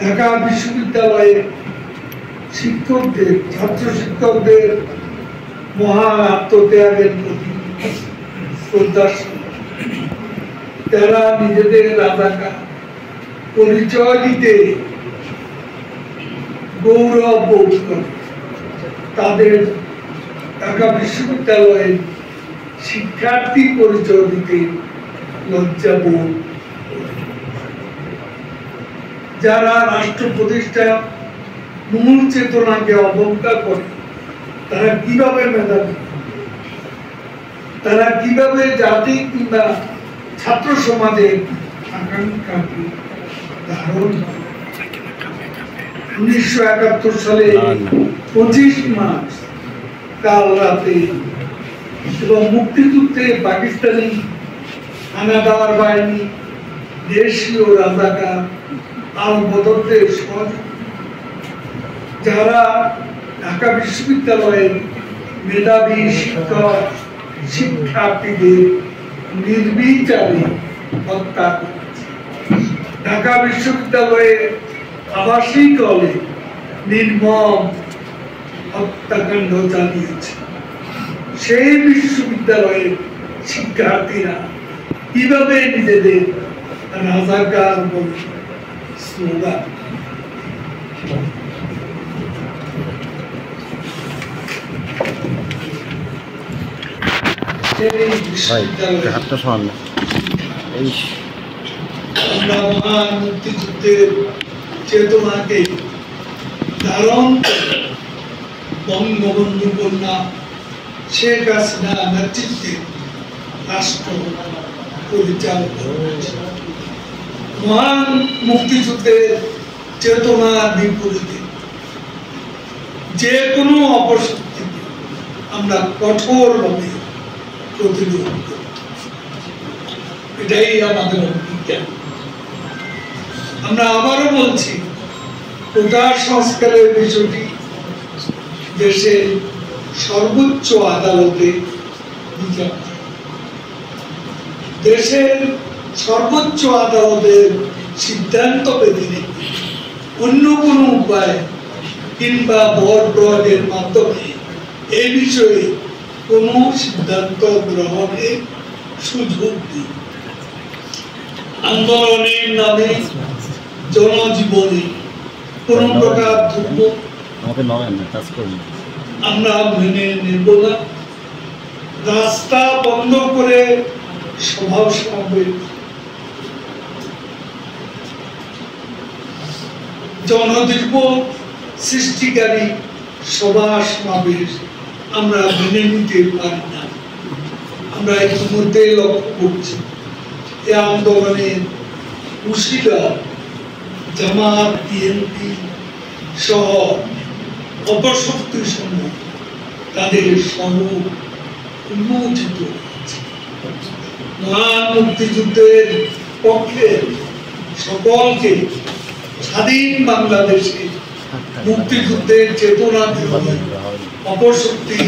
ঢাকা বিশ্ববিদ্যালয়ে শিক্ষকদের ছাত্র শিক্ষকদের মহান আত্মত্যাগের প্রতি শ্রদ্ধা। তারা নিজেদের রাজাকার পরিচয় দিতে গৌরব বোধ করে, তাদের ঢাকা বিশ্ববিদ্যালয়ের শিক্ষার্থী পরিচয় দিতে লজ্জা বোধ। যারা রাষ্ট্র প্রতিষ্ঠা মূল চেতনাকে অবজ্ঞা করে, তারা কিভাবে মেধাবী, তারা কিভাবে জাতি কিংবা ছাত্র সমাজের আকাঙ্ক্ষাকে ধারণ করে। 1971 সালে 25 মার্চ কাল রাতে এবং মুক্তিযুদ্ধে পাকিস্তানি হানাদার বাহিনী, দেশীয় রাজাকার আল-বদরদের সহযোগী, যারা ঢাকা বিশ্ববিদ্যালয়ের মেধাবী শিক্ষক শিক্ষার্থীদের নির্বিচারে হত্যা করেছে। ঢাকা বিশ্ববিদ্যালয়ের আবাসিক হলে নির্মম হত্যাকাণ্ড চালিয়েছে। সেই বিশ্ববিদ্যালয়ের শিক্ষার্থীরা কিভাবে নিজেদের রাজাকার বলে স্লোগান। আমরা মহান মুক্তিযুদ্ধের চেতনাকে ধারণ করে বঙ্গবন্ধু কন্যা শেখ হাসিনা নেতৃত্বে রাষ্ট্র পরিচালিত হয়েছে। মহান মুক্তিযুদ্ধের চেতনার বিপরীতে যে কোনো অপশক্তিকে আমরা কঠোরভাবে প্রতিরোধ করি, এটাই আমাদের অঙ্গীকার। আমরা আবারও বলছি, কোটা সংস্কারের বিষয়টি দেশের সর্বোচ্চ আদালতে বিচার, দেশের সর্বোচ্চ আদালতের সিদ্ধান্ত পেতে অন্য কোনো উপায় কিংবা বল প্রয়োগের মাধ্যমে এই বিষয়ে কোনো সিদ্ধান্ত গ্রহণের সুযোগ নেই। আন্দোলনের নামে জনজীবনে কোন প্রকার দুর্ভোগ আমরা মেনে নেব না। রাস্তা বন্ধ করে সভা সমাবেশ, জনদুর্ভোগ সৃষ্টিকারী সভা সমাবেশ আমরা মেনে নিতে পারি না। আমরা ইতিমধ্যে লক্ষ্য করছি, এই আন্দোলনের কুশীলরা জামাত, বিএনপি সহ অপশক্তি সমূহ তাদের সমূহ উন্মোচিত হয়েছে। মহান মুক্তিযুদ্ধের পক্ষে সকলকে স্বাধীন বাংলাদেশে মুক্তিযুদ্ধের চেতনা বিরোধী অপশক্তি